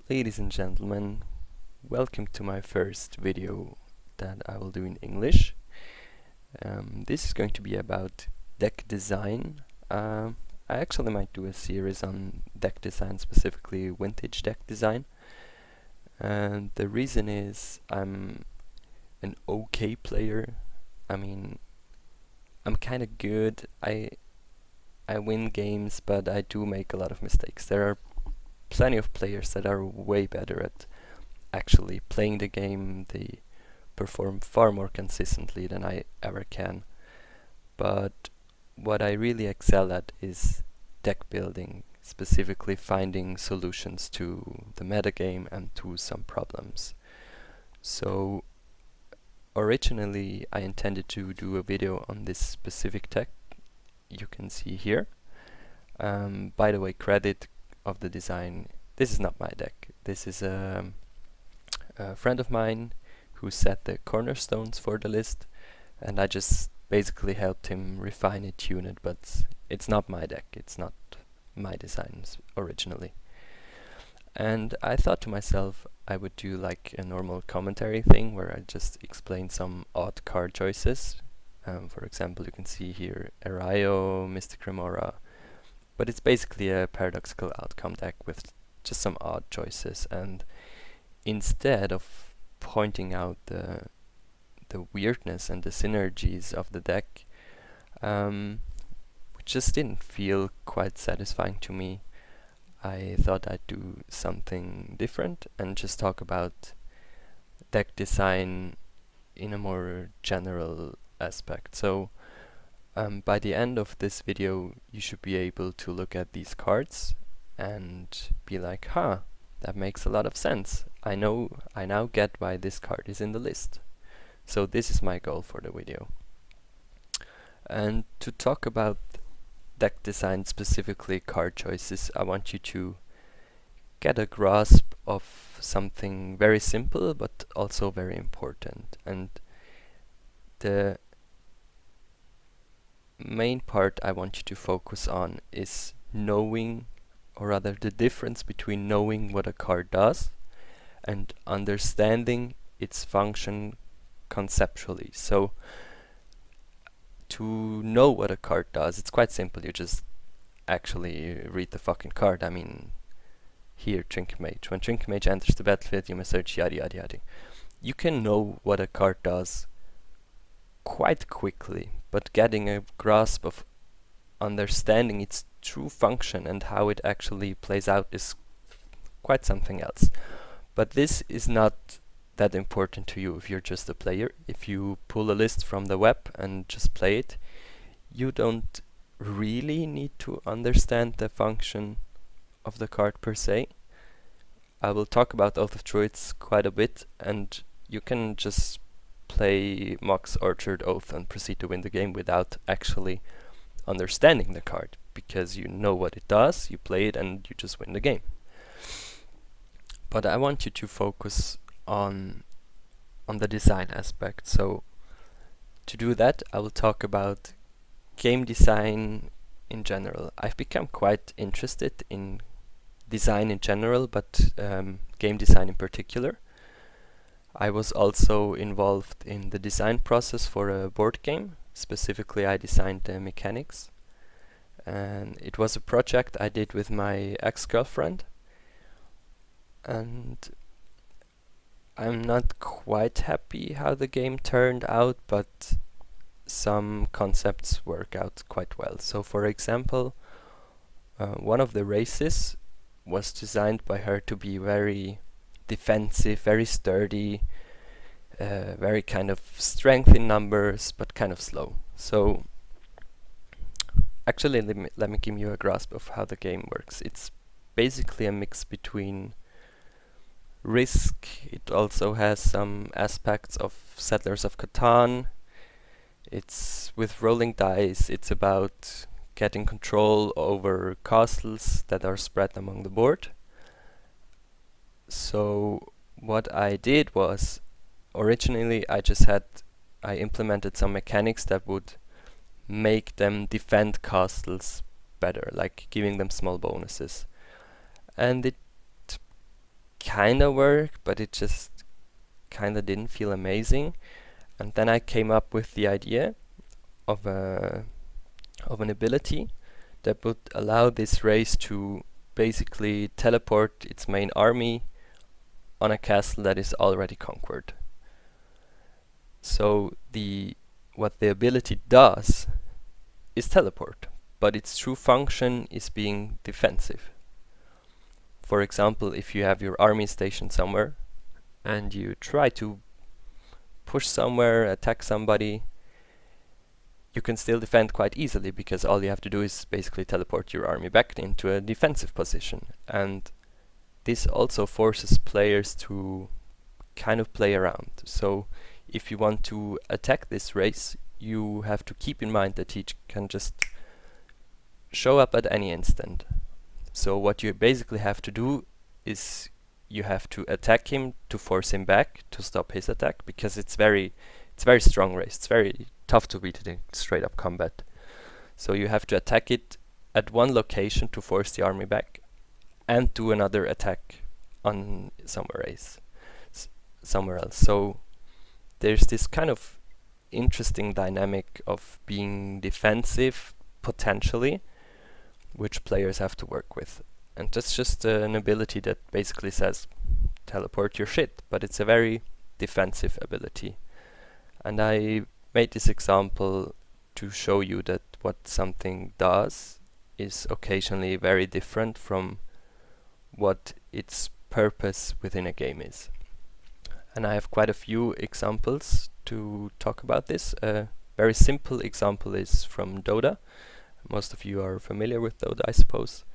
Ladies and gentlemen, welcome to my first video that I will do in English. This is going to be about deck design. I actually might do a series on deck design, specifically vintage deck design. And the reason is I'm an okay player. I mean, I'm kind of good. I win games, but I do make a lot of mistakes. There are plenty of players that are way better at actually playing the game. They perform far more consistently than I ever can. But what I really excel at is deck building, specifically finding solutions to the metagame and to some problems. So originally I intended to do a video on this specific deck you can see here. By the way, credit of the design, this is not my deck. This is a friend of mine who set the cornerstones for the list, and I just basically helped him refine it, tune it, but it's not my deck, it's not my designs originally. And I thought to myself I would do like a normal commentary thing where I just explain some odd card choices. For example, you can see here Erayo, Mystic Remora, but it's basically a paradoxical outcome deck with just some odd choices, and instead of pointing out the weirdness and the synergies of the deck, which just didn't feel quite satisfying to me, I thought I'd do something different and just talk about deck design in a more general aspect. So by the end of this video you should be able to look at these cards and be like, huh, that makes a lot of sense. I now get why this card is in the list. So this is my goal for the video. And to talk about deck design, specifically card choices, I want you to get a grasp of something very simple but also very important. And the main part I want you to focus on is knowing, or rather the difference between knowing what a card does and understanding its function conceptually. So to know what a card does, it's quite simple. You just actually read the fucking card. I mean, here, Trinket Mage. When Trinket Mage enters the battlefield, you may search yada yada yada. You can know what a card does quite quickly, but getting a grasp of understanding its true function and how it actually plays out is quite something else. But this is not that important to you if you're just a player. If you pull a list from the web and just play it, you don't really need to understand the function of the card per se. I will talk about Oath of Druids quite a bit, and you can just play Mox Orchard Oath and proceed to win the game without actually understanding the card, because you know what it does, you play it, and you just win the game. But I want you to focus on the design aspect. So to do that, I will talk about game design in general. I've become quite interested in design in general, but game design in particular. I was also involved in the design process for a board game. Specifically, I designed the mechanics, and it was a project I did with my ex-girlfriend, and I'm not quite happy how the game turned out, but some concepts work out quite well. So for example, one of the races was designed by her to be very defensive, very sturdy, very kind of strength in numbers, but kind of slow. So actually let me give you a grasp of how the game works. It's basically a mix between Risk. It also has some aspects of Settlers of Catan. It's with rolling dice. It's about getting control over castles that are spread among the board. So what I did was, originally I implemented some mechanics that would make them defend castles better, like giving them small bonuses. And it kinda work, but it just kinda didn't feel amazing. And then I came up with the idea of an ability that would allow this race to basically teleport its main army on a castle that is already conquered. So what the ability does is teleport, but its true function is being defensive. For example, if you have your army stationed somewhere and you try to push somewhere, attack somebody, you can still defend quite easily, because all you have to do is basically teleport your army back into a defensive position. And this also forces players to kind of play around. So if you want to attack this race, you have to keep in mind that he can just show up at any instant. So what you basically have to do is you have to attack him to force him back, to stop his attack, because it's very strong race. It's very tough to beat it in straight up combat. So you have to attack it at one location to force the army back, and do another attack on somewhere else. So there's this kind of interesting dynamic of being defensive potentially, which players have to work with. And that's just an ability that basically says teleport your shit, but it's a very defensive ability. And I made this example to show you that what something does is occasionally very different from what its purpose within a game is. And I have quite a few examples to talk about this. A very simple example is from Dota. Most of you are familiar with Dota, I suppose.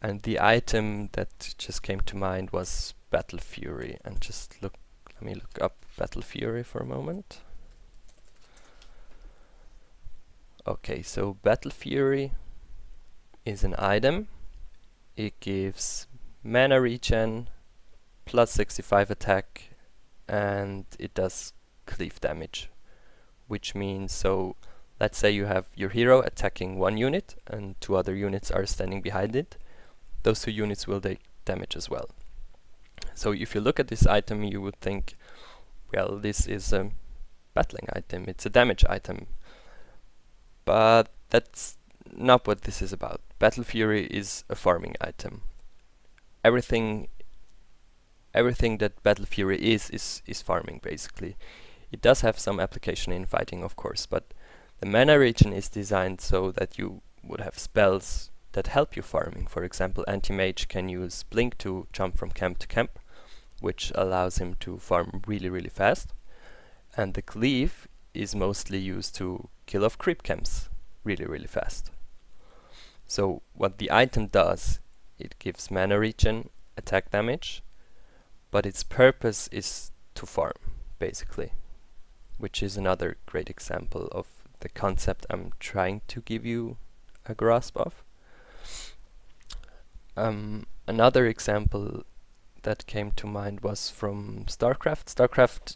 And the item that just came to mind was Battle Fury. And let me look up Battle Fury for a moment. Okay, so Battle Fury is an item. It gives mana regen, plus 65 attack, and it does cleave damage. Which means, so let's say you have your hero attacking one unit and two other units are standing behind it. Those two units will take damage as well. So if you look at this item, you would think, well, this is a battling item, it's a damage item. But that's not what this is about. Battle Fury is a farming item. Everything that Battle Fury is farming, basically. It does have some application in fighting, of course, but the mana regen is designed so that you would have spells that help you farming. For example, Anti-Mage can use Blink to jump from camp to camp, which allows him to farm really, really fast. And the Cleave is mostly used to kill off creep camps really, really fast. So what the item does, it gives mana regen, attack damage, but its purpose is to farm, basically, which is another great example of the concept I'm trying to give you a grasp of. Another example that came to mind was from StarCraft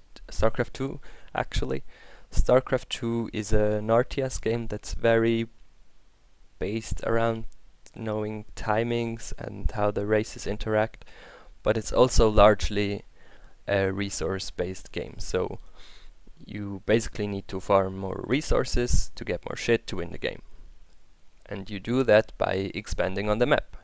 2, actually. StarCraft 2 is an RTS game that's very based around knowing timings and how the races interact, but it's also largely a resource-based game. So you basically need to farm more resources to get more shit to win the game. And you do that by expanding on the map.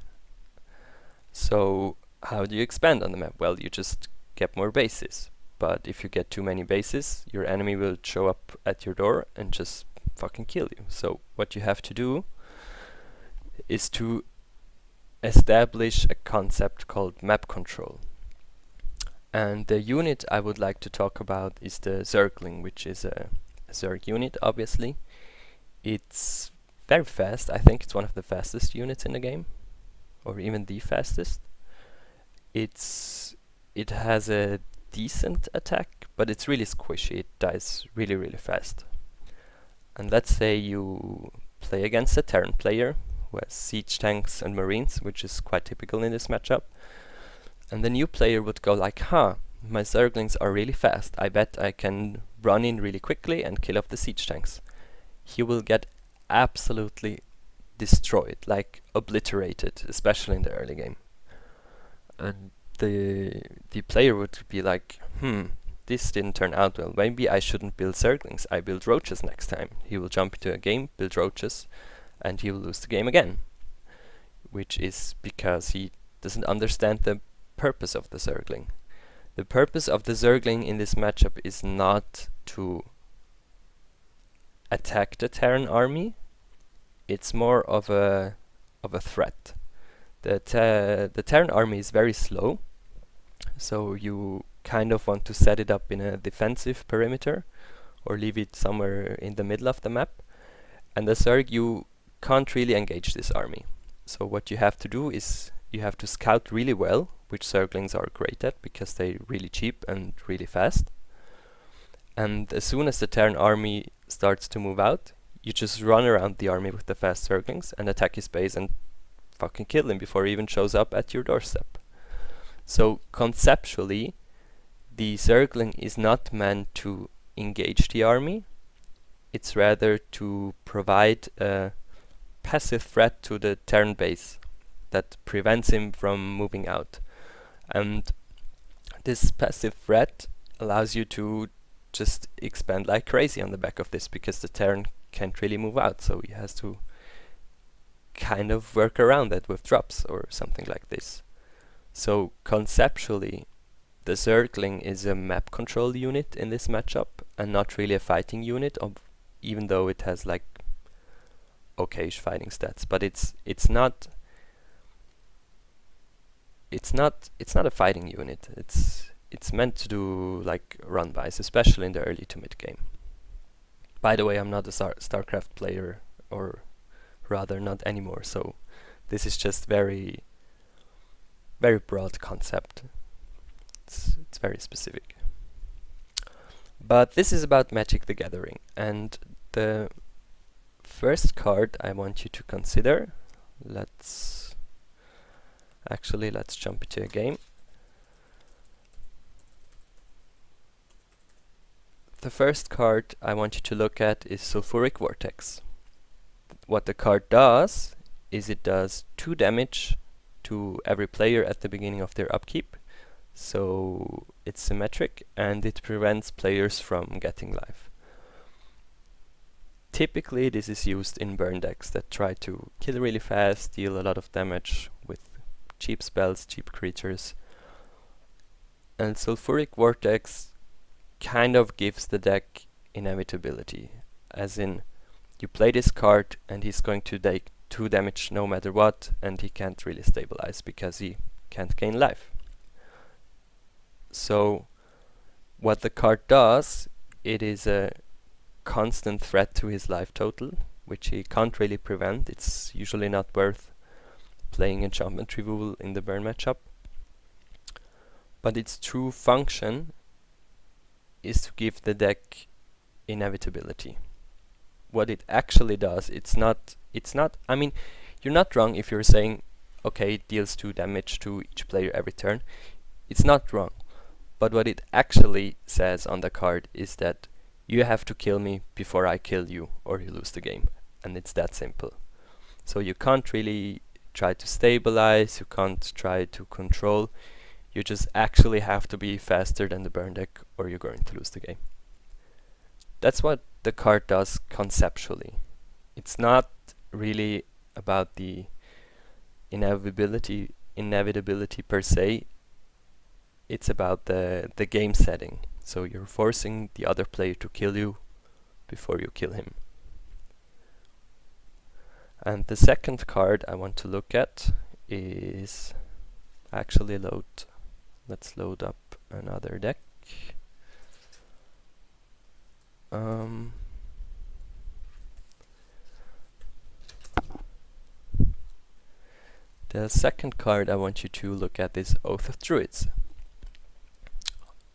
So how do you expand on the map? Well, you just get more bases. But if you get too many bases, your enemy will show up at your door and just fucking kill you. So what you have to do is to establish a concept called map control. And the unit I would like to talk about is the Zergling, which is a Zerg unit, obviously. It's very fast. I think it's one of the fastest units in the game, or even the fastest. It has a decent attack, but it's really squishy. It dies really, really fast. And let's say you play against a Terran player who has siege tanks and marines, which is quite typical in this matchup. And the new player would go like, my Zerglings are really fast. I bet I can run in really quickly and kill off the siege tanks. He will get absolutely destroyed, like obliterated, especially in the early game. And the player would be like, this didn't turn out well. Maybe I shouldn't build Zerglings. I build roaches next time. He will jump into a game, build roaches, and he will lose the game again. Which is because he doesn't understand the purpose of the Zergling. The purpose of the Zergling in this matchup is not to attack the Terran army. It's more of a threat. The Terran army is very slow, so you kind of want to set it up in a defensive perimeter or leave it somewhere in the middle of the map. And the Zerg, you can't really engage this army. So what you have to do is you have to scout really well, which Zerglings are great at because they're really cheap and really fast. And as soon as the Terran army starts to move out, you just run around the army with the fast Zerglings and attack his base and fucking kill him before he even shows up at your doorstep. So conceptually, the Zergling is not meant to engage the army. It's rather to provide a passive threat to the Terran base that prevents him from moving out. And this passive threat allows you to just expand like crazy on the back of this, because the Terran can't really move out, so he has to kind of work around that with drops or something like this. So conceptually, the Zergling is a map control unit in this matchup and not really a fighting unit, even though it has like okayish fighting stats. But it's not a fighting unit. It's meant to do like run-bys, especially in the early to mid game. By the way, I'm not a StarCraft player, or rather not anymore, so this is just very broad concept. It's very specific. But this is about Magic the Gathering, and the first card I want you to consider, let's jump into a game. The first card I want you to look at is Sulfuric Vortex. What the card does is it does 2 damage to every player at the beginning of their upkeep, so it's symmetric and it prevents players from getting life. Typically this is used in burn decks that try to kill really fast, deal a lot of damage with cheap spells, cheap creatures. And Sulfuric Vortex kind of gives the deck inevitability, as in you play this card and he's going to take 2 damage no matter what, and he can't really stabilize because he can't gain life. So what the card does, it is a constant threat to his life total, which he can't really prevent. It's usually not worth playing enchantment removal in the burn matchup. But its true function is to give the deck inevitability. What it actually does, I mean, you're not wrong if you're saying, okay, it deals 2 damage to each player every turn. It's not wrong. But what it actually says on the card is that you have to kill me before I kill you, or you lose the game. And it's that simple. So you can't really try to stabilize, you can't try to control. You just actually have to be faster than the burn deck, or you're going to lose the game. That's what the card does conceptually. It's not really about the inevitability per se. It's about the game setting. So you're forcing the other player to kill you before you kill him. And the second card I want to look at is actually let's load up another deck. The second card I want you to look at is Oath of Druids.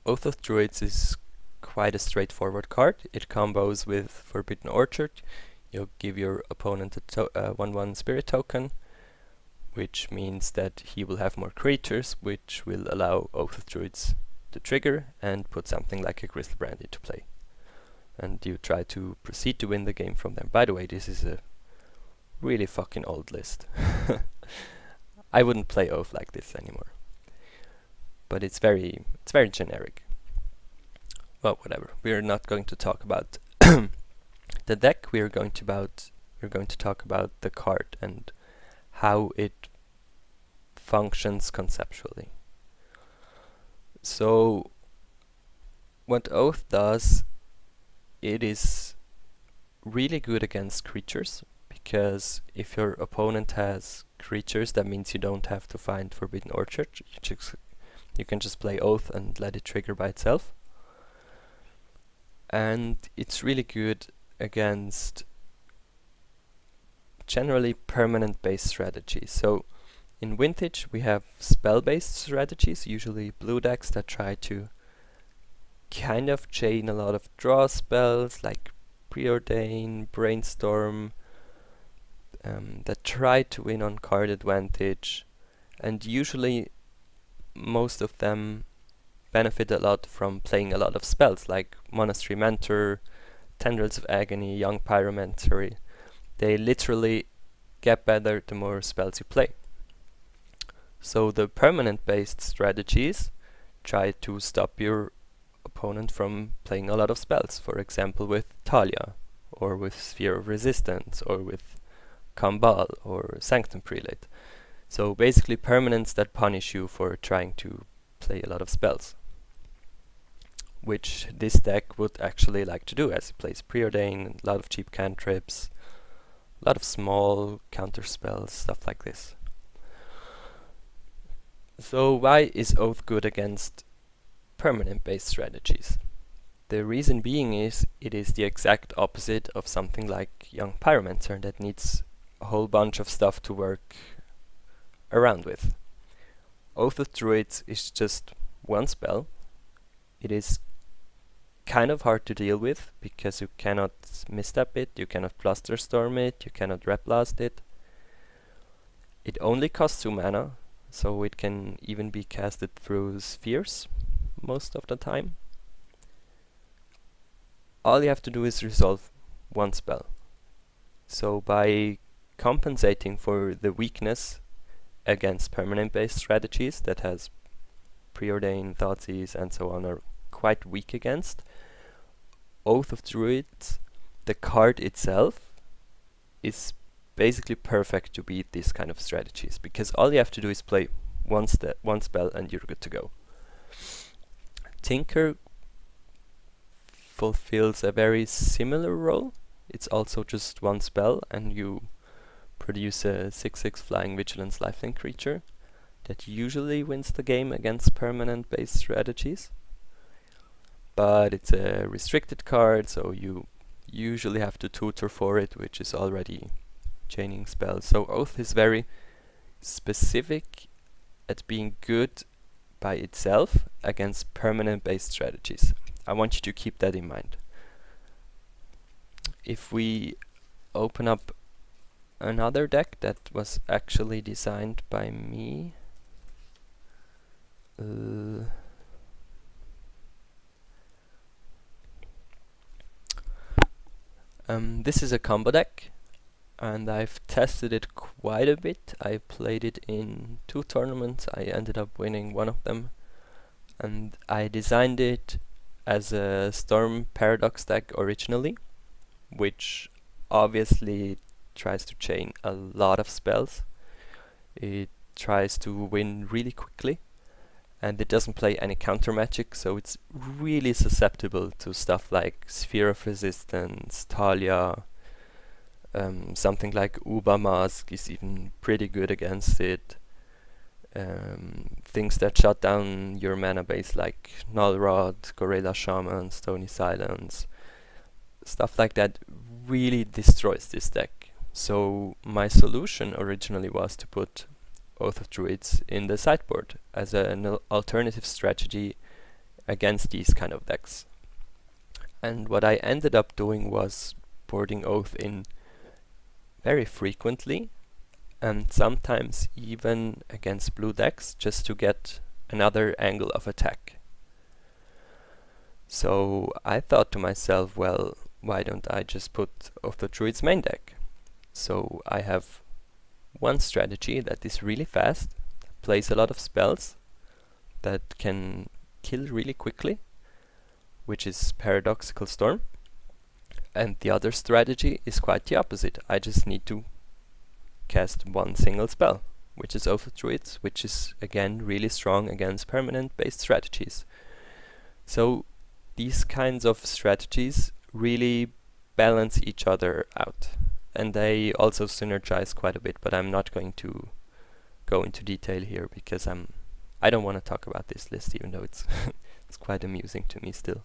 Oath of Druids is quite a straightforward card. It combos with Forbidden Orchard. You'll give your opponent a 1/1 spirit token, which means that he will have more creatures, which will allow Oath of Druids to trigger and put something like a Griselbrand into play. And you try to proceed to win the game from them. By the way, this is a really fucking old list. I wouldn't play Oath like this anymore. but it's very generic. Well, whatever. We're not going to talk about the deck. We're going to talk about the card and how it functions conceptually. So what Oath does, it is really good against creatures, because if your opponent has creatures, that means you don't have to find Forbidden Orchard. You can just play Oath and let it trigger by itself. And it's really good against generally permanent-based strategies. So in Vintage we have spell-based strategies, usually blue decks that try to kind of chain a lot of draw spells like Preordain, Brainstorm, that try to win on card advantage, and usually most of them benefit a lot from playing a lot of spells like Monastery Mentor, Tendrils of Agony, Young Pyromancer. They literally get better the more spells you play. So the permanent based strategies try to stop your opponent from playing a lot of spells, for example with Talia, or with Sphere of Resistance, or with Kambal or Sanctum Prelate. So basically permanents that punish you for trying to play a lot of spells, which this deck would actually like to do, as it plays Preordain, a lot of cheap cantrips, a lot of small counter spells, stuff like this. So why is Oath good against permanent based strategies? The reason being is it is the exact opposite of something like Young Pyromancer that needs a whole bunch of stuff to work around with. Oath of Druids is just one spell. It is kind of hard to deal with because you cannot misstep it, you cannot Blusterstorm it, you cannot Reblast it. It only costs 2 mana, so it can even be casted through spheres most of the time. All you have to do is resolve one spell. So by compensating for the weakness against permanent based strategies that has Preordain, Thoughtseize and so on are quite weak against, Oath of Druids, the card itself, is basically perfect to beat these kind of strategies, because all you have to do is play one spell and you're good to go. Tinker fulfills a very similar role. It's also just one spell and you produce a 6/6 flying vigilance lifelink creature that usually wins the game against permanent based strategies. But it's a restricted card, so you usually have to tutor for it, which is already chaining spells. So Oath is very specific at being good by itself against permanent based strategies. I want you to keep that in mind. If we open up another deck that was actually designed by me, this is a combo deck, and I've tested it quite a bit. I played it in 2 tournaments. I ended up winning one of them, and I designed it as a Storm Paradox deck originally, which obviously tries to chain a lot of spells. It tries to win really quickly, and it doesn't play any counter magic, so it's really susceptible to stuff like Sphere of Resistance, Talia, something like Uber Mask is even pretty good against it. Things that shut down your mana base like Null Rod, Gorilla Shaman, Stony Silence, stuff like that really destroys this deck. So my solution originally was to put Oath of Druids in the sideboard as an alternative strategy against these kind of decks. And what I ended up doing was boarding Oath in very frequently, and sometimes even against blue decks, just to get another angle of attack. So I thought to myself, well, why don't I just put Oath of Druids main deck? So I have one strategy that is really fast, plays a lot of spells, that can kill really quickly, which is Paradoxical Storm. And the other strategy is quite the opposite. I just need to cast one single spell, which is Oath of Druids, which is again really strong against permanent based strategies. So these kinds of strategies really balance each other out, and they also synergize quite a bit, but I'm not going to go into detail here because I don't want to talk about this list, even though it's it's quite amusing to me still.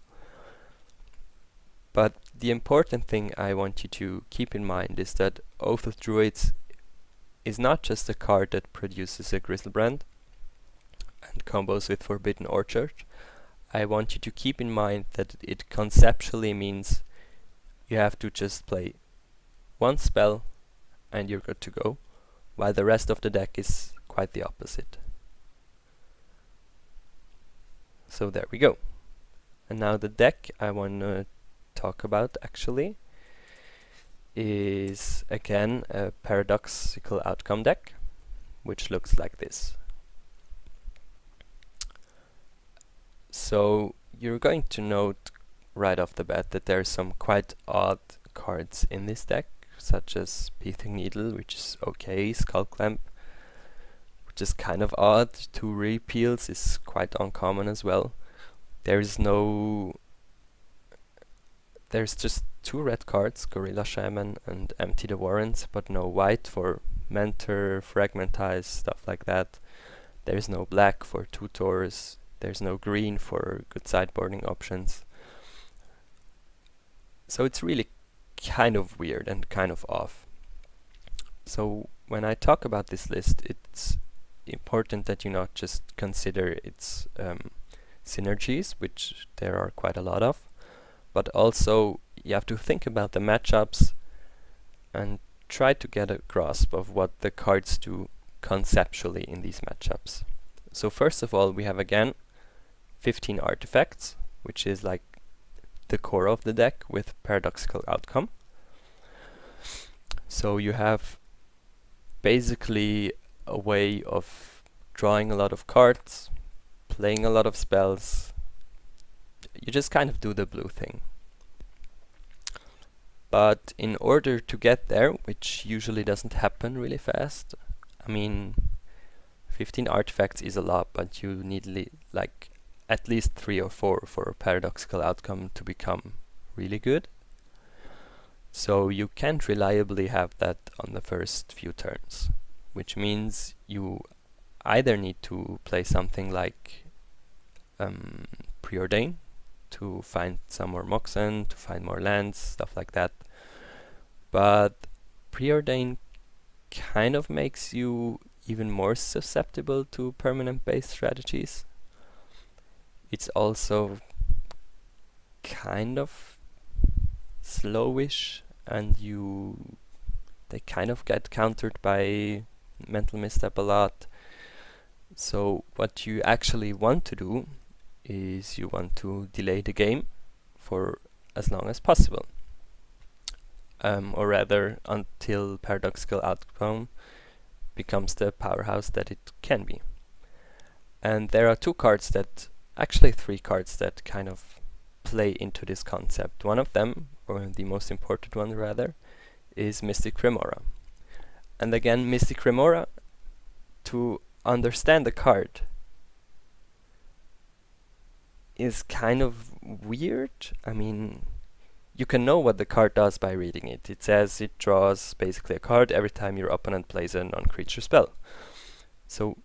But the important thing I want you to keep in mind is that Oath of Druids is not just a card that produces a Griselbrand and combos with Forbidden Orchard. I want you to keep in mind that it conceptually means you have to just play one spell and you're good to go, while the rest of the deck is quite the opposite. So there we go. And now the deck I want to talk about actually is again a Paradoxical Outcome deck, which looks like this. So you're going to note right off the bat that there are some quite odd cards in this deck, such as Pithing Needle, which is okay, Skull Clamp, which is kind of odd, 2 repeals is quite uncommon as well. There's just 2 red cards, Gorilla Shaman and Empty the Warrens, but no white for Mentor, Fragmentize, stuff like that. There's no black for Tutors, there's no green for good sideboarding options. So it's really kind of weird and kind of off. So when I talk about this list, it's important that you not just consider its synergies, which there are quite a lot of, but also you have to think about the matchups and try to get a grasp of what the cards do conceptually in these matchups. So first of all, we have again 15 artifacts, which is like the core of the deck with Paradoxical Outcome. So you have basically a way of drawing a lot of cards, playing a lot of spells. You just kind of do the blue thing. But in order to get there, which usually doesn't happen really fast, I mean, 15 artifacts is a lot, but you need like at least 3 or 4 for a Paradoxical Outcome to become really good. So you can't reliably have that on the first few turns, which means you either need to play something like Preordain to find some more Moxen, to find more lands, stuff like that. But Preordain kind of makes you even more susceptible to permanent-based strategies. It's also kind of slowish, and they kind of get countered by Mental Misstep a lot. So what you actually want to do is you want to delay the game for as long as possible. Or rather, until Paradoxical Outcome becomes the powerhouse that it can be. And there are 2 cards actually 3 cards that kind of play into this concept. One of them, or the most important one rather, is Mystic Remora. And again, Mystic Remora, to understand the card, is kind of weird. I mean, you can know what the card does by reading it. It says it draws basically a card every time your opponent plays a non-creature spell. So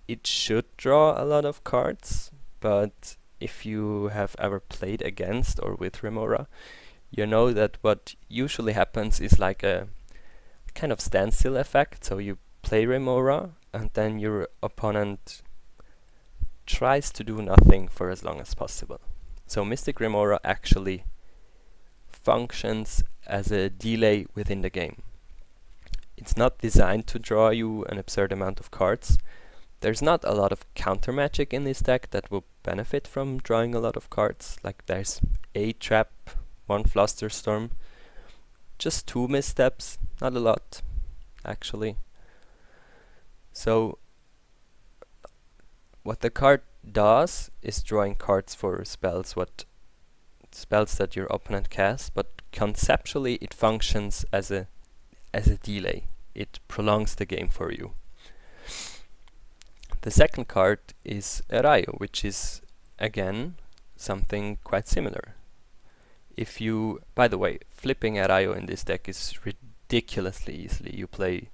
it should draw a lot of cards, but if you have ever played against or with Remora, you know that what usually happens is like a kind of standstill effect. So you play Remora and then your opponent tries to do nothing for as long as possible. So Mystic Remora actually functions as a delay within the game. It's not designed to draw you an absurd amount of cards. There's not a lot of counter magic in this deck that will benefit from drawing a lot of cards. Like there's a trap, 1 Flusterstorm, just 2 missteps, not a lot actually. So what the card does is drawing cards for spells that your opponent casts, but conceptually it functions as a delay. It prolongs the game for you. The second card is Erayo, which is again something quite similar. If you, by the way, flipping Erayo in this deck is ridiculously easily. You play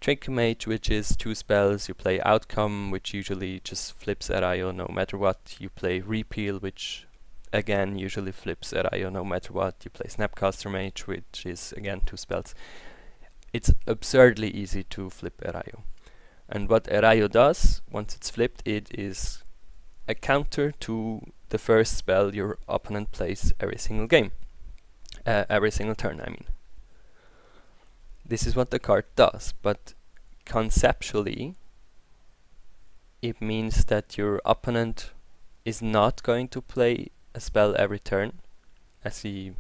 Trick Mage, which is 2 spells. You play Outcome, which usually just flips Erayo no matter what. You play Repeal, which again usually flips Erayo no matter what. You play Snapcaster Mage, which is again 2 spells. It's absurdly easy to flip Erayo. And what Erayo does, once it's flipped, it is a counter to the first spell your opponent plays every single game. Every single turn, I mean. This is what the card does, but conceptually it means that your opponent is not going to play a spell every turn, as he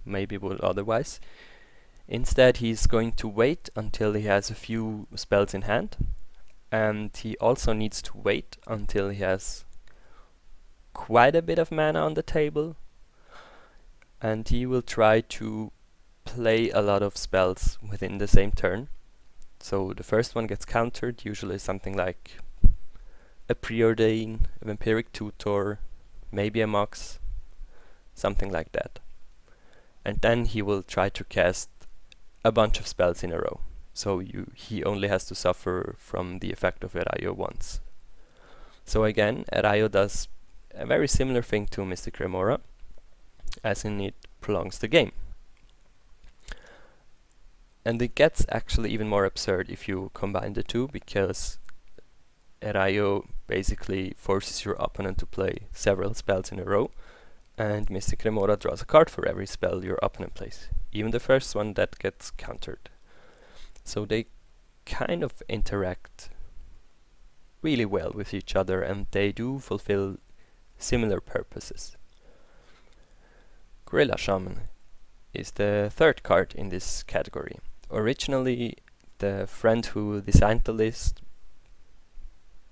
maybe would otherwise. Instead, he's going to wait until he has a few spells in hand, and he also needs to wait until he has quite a bit of mana on the table, and he will try to play a lot of spells within the same turn. So the first one gets countered, usually something like a Preordain, a Vampiric Tutor, maybe a Mox, something like that. And then he will try to cast a bunch of spells in a row. So he only has to suffer from the effect of Erayo once. So again, Erayo does a very similar thing to Mystic Remora, as in it prolongs the game. And it gets actually even more absurd if you combine the two, because Erayo basically forces your opponent to play several spells in a row, and Mystic Remora draws a card for every spell your opponent plays, even the first one that gets countered. So they kind of interact really well with each other, and they do fulfill similar purposes. Gorilla Shaman is the third card in this category. Originally, the friend who designed the list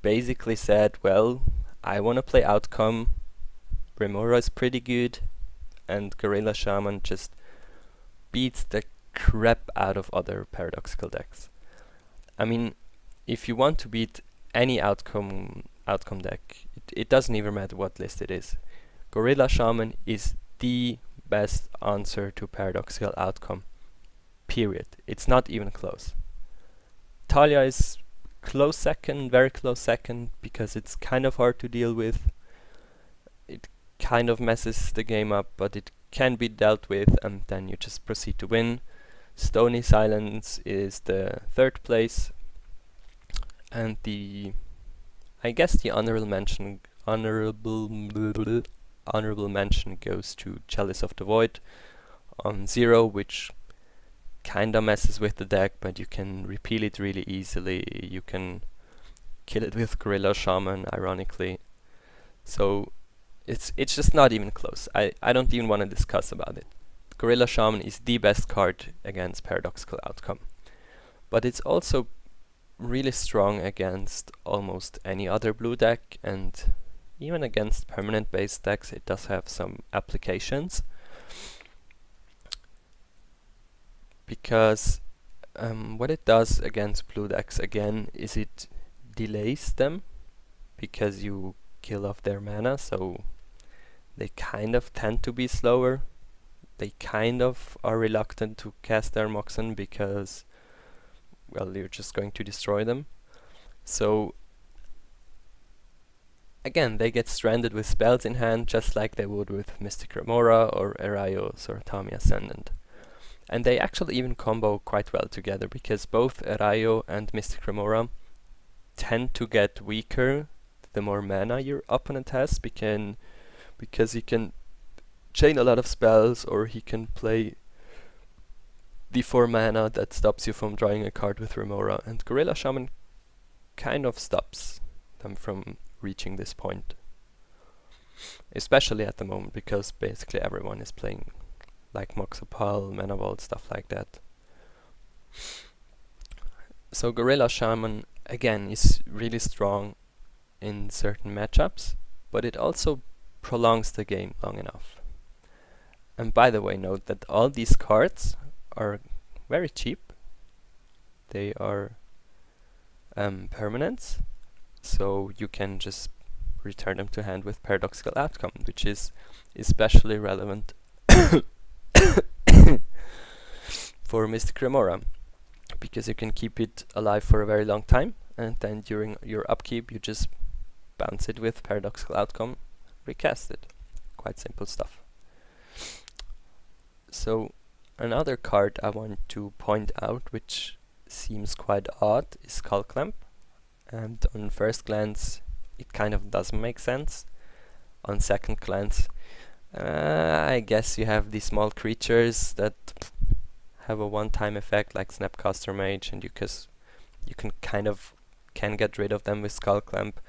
basically said, well, I want to play Outcome, Remora is pretty good, and Gorilla Shaman just beats the crap out of other paradoxical decks. I mean, if you want to beat any outcome deck, it doesn't even matter what list it is. Gorilla Shaman is the best answer to paradoxical outcome. Period. It's not even close. Talia is close second, very close second, because it's kind of hard to deal with. It kind of messes the game up, but it can be dealt with, and then you just proceed to win. Stony Silence is the third place, and I guess the honorable mention goes to Chalice of the Void on 0, which kinda messes with the deck, but you can repeal it really easily. You can kill it with Gorilla Shaman, ironically. So it's just not even close. I don't even want to discuss about it. Gorilla Shaman is the best card against paradoxical outcome, but it's also really strong against almost any other blue deck, and even against permanent based decks it does have some applications, because what it does against blue decks again is it delays them, because you kill off their mana, so they kind of tend to be slower. They kind of are reluctant to cast their Moxen because, well, you're just going to destroy them. So again, they get stranded with spells in hand, just like they would with Mystic Remora or Erayo Soratami Ascendant. And they actually even combo quite well together, because both Erayo and Mystic Remora tend to get weaker the more mana your opponent has, because he can chain a lot of spells, or he can play the 4 mana that stops you from drawing a card with Remora, and Gorilla Shaman kind of stops them from reaching this point. Especially at the moment, because basically everyone is playing like Moxopal, Mana Vault, stuff like that. So Gorilla Shaman again is really strong in certain matchups, but it also prolongs the game long enough. And by the way, note that all these cards are very cheap. They are permanents, so you can just return them to hand with paradoxical outcome, which is especially relevant for Mystic Remora, because you can keep it alive for a very long time, and then during your upkeep you just bounce it with paradoxical outcome, recast it. Quite simple stuff. So another card I want to point out, which seems quite odd, is Skull Clamp, and on first glance it kind of doesn't make sense. On second glance, I guess you have these small creatures that have a one-time effect like Snapcaster Mage, and you can get rid of them with Skull Clamp.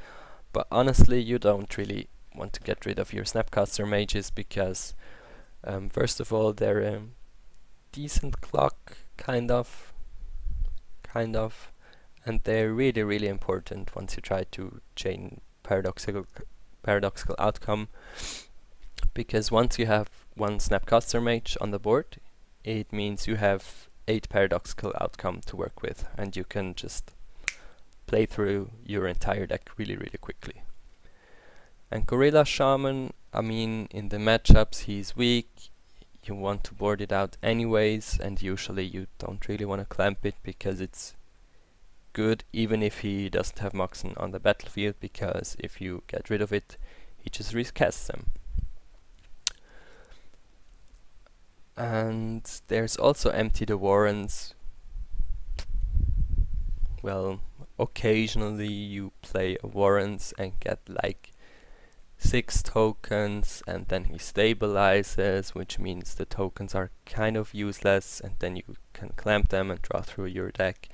But honestly, you don't really want to get rid of your Snapcaster Mages because first of all, they're a decent clock, kind of, and they're really important once you try to chain paradoxical outcome, because once you have one Snapcaster Mage on the board, it means you have 8 paradoxical outcome to work with, and you can just play through your entire deck really quickly. And Gorilla Shaman, I mean, in the matchups he's weak, you want to board it out anyways, and usually you don't really want to clamp it because it's good even if he doesn't have Moxen on the battlefield, because if you get rid of it, he just recasts them. And there's also Empty the Warrens. Well, occasionally you play a Warrens and get like 6 tokens, and then he stabilizes, which means the tokens are kind of useless, and then you can clamp them and draw through your deck.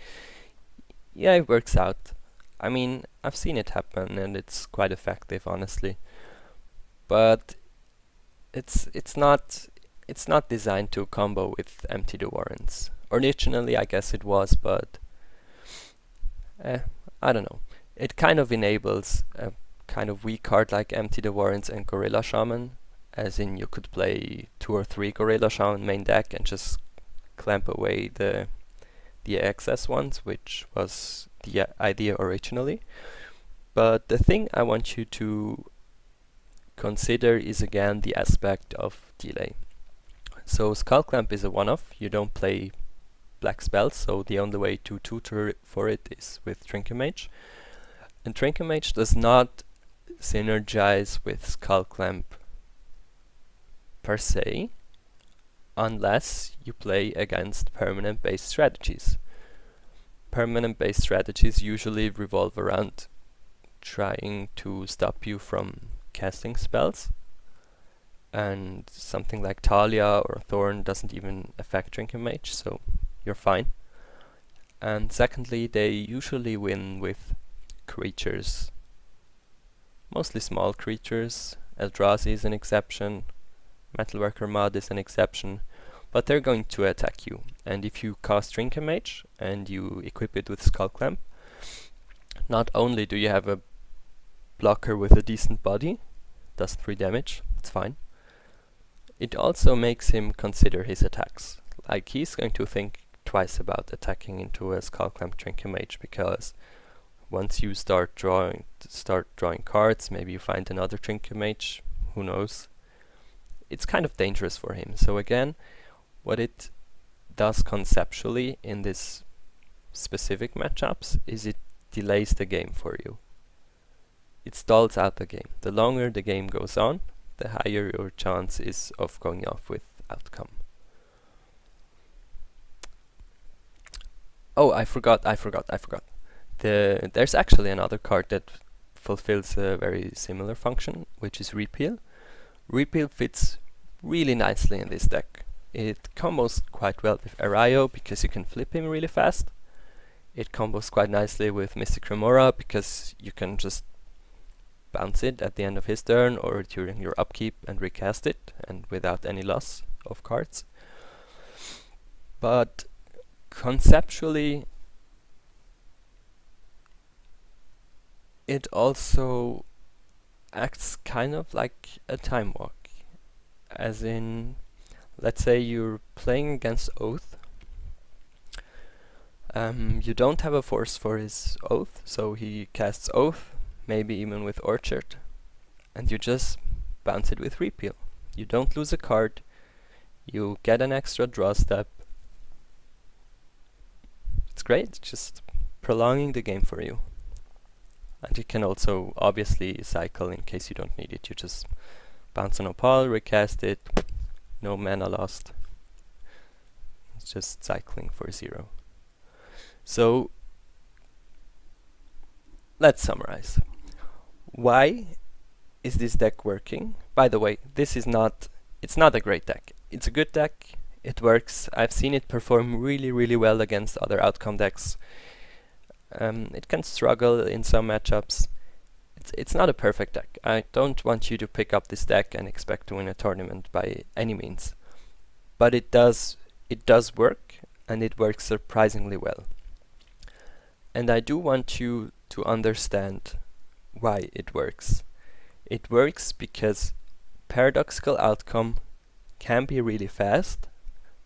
Yeah, it works out. I mean, I've seen it happen, and it's quite effective, honestly. But it's not designed to combo with Empty the Warrens. Originally, I guess it was, but I don't know. It kind of enables a kind of weak card like Empty the Warrens and Gorilla Shaman, as in you could play 2 or 3 Gorilla Shaman main deck and just clamp away the excess ones, which was the idea originally. But the thing I want you to consider is again the aspect of delay. So Skull Clamp is a one-off, you don't play black spells, so the only way to tutor for it is with Trinket Mage. And Trinket Mage does not synergize with Skull Clamp per se, unless you play against permanent-based strategies. Permanent-based strategies usually revolve around trying to stop you from casting spells, and something like Talia or Thorn doesn't even affect Trinket Mage, so you're fine. And secondly, they usually win with creatures, mostly small creatures. Eldrazi is an exception, Metalworker Mod is an exception, but they're going to attack you. And if you cast Trinket Mage and you equip it with Skull Clamp, not only do you have a blocker with a decent body, does 3 damage, it's fine, it also makes him consider his attacks. Like, he's going to think twice about attacking into a Skull Clamp Trinket Mage, because once you start drawing cards, maybe you find another Trinket Mage, who knows. It's kind of dangerous for him. So again, what it does conceptually in this specific matchups is it delays the game for you. It stalls out the game. The longer the game goes on, the higher your chance is of going off with outcome. Oh, I forgot. There's actually another card that fulfills a very similar function, which is Repeal. Repeal fits really nicely in this deck. It combos quite well with Arayo because you can flip him really fast. It combos quite nicely with Mystic Remora because you can just bounce it at the end of his turn or during your upkeep and recast it, and without any loss of cards. But conceptually, it also acts kind of like a time walk. As in, let's say you're playing against Oath. You don't have a force for his Oath, so he casts Oath, maybe even with Orchard, and you just bounce it with Repeal. You don't lose a card, you get an extra draw step. It's great, just prolonging the game for you. And you can also obviously cycle in case you don't need it. You just bounce an Opal, recast it, no mana lost. It's just cycling for 0. So let's summarize. Why is this deck working? By the way, it's not a great deck. It's a good deck, it works. I've seen it perform really well against other outcome decks. It can struggle in some matchups. It's not a perfect deck. I don't want you to pick up this deck and expect to win a tournament by any means. But it does work, and it works surprisingly well. And I do want you to understand why it works. It works because paradoxical outcome can be really fast,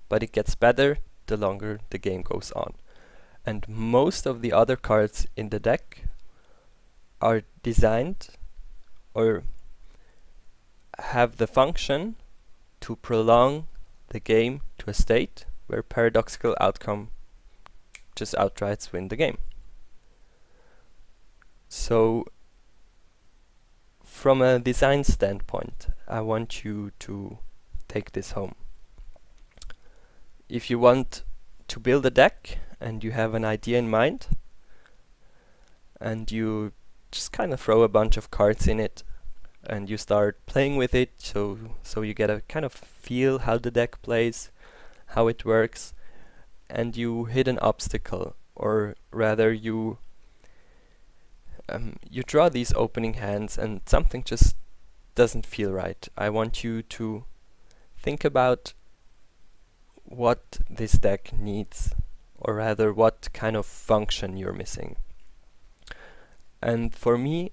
but it gets better the longer the game goes on. And most of the other cards in the deck are designed or have the function to prolong the game to a state where paradoxical outcome just outright win the game. So from a design standpoint, I want you to take this home. If you want to build a deck and you have an idea in mind and you just kind of throw a bunch of cards in it and you start playing with it, so you get a kind of feel how the deck plays, how it works, and you hit an obstacle, or rather you draw these opening hands and something just doesn't feel right. I want you to think about what this deck needs, or rather what kind of function you're missing. And for me,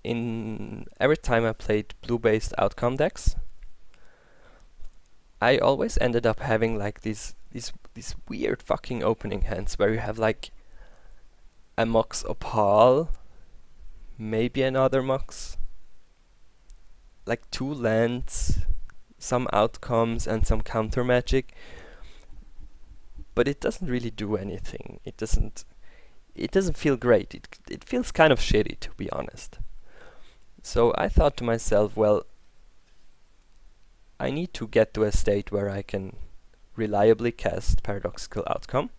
every time I played blue-based outcome decks, I always ended up having like these weird fucking opening hands where you have like a Mox Opal, maybe another Mox, like 2 lands, some outcomes and some counter magic, but it doesn't really do anything. It doesn't feel great. It feels kind of shitty, to be honest. So I thought to myself, well, I need to get to a state where I can reliably cast paradoxical outcome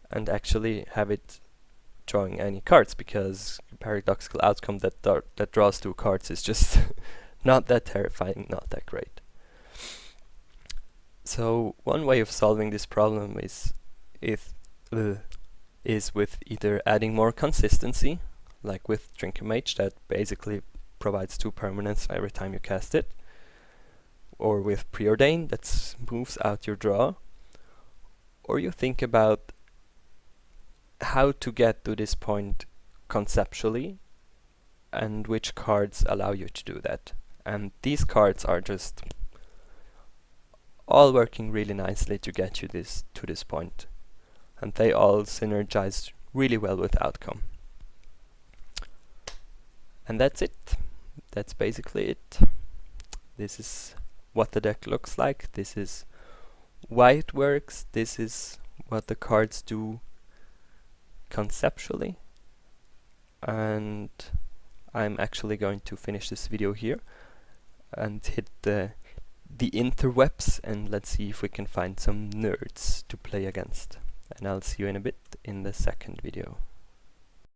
and actually have it drawing any cards, because paradoxical outcome that draws 2 cards is just not that terrifying, not that great. So one way of solving this problem is with either adding more consistency, like with Drinker Mage that basically provides 2 permanents every time you cast it, or with Preordain that smooths out your draw, or you think about how to get to this point conceptually and which cards allow you to do that. And these cards are just all working really nicely to get you to this point, and they all synergize really well with outcome. And that's it. That's basically it. This is what the deck looks like. This is why it works. This is what the cards do conceptually. And I'm actually going to finish this video here and hit the interwebs, and let's see if we can find some nerds to play against. And I'll see you in a bit in the second video.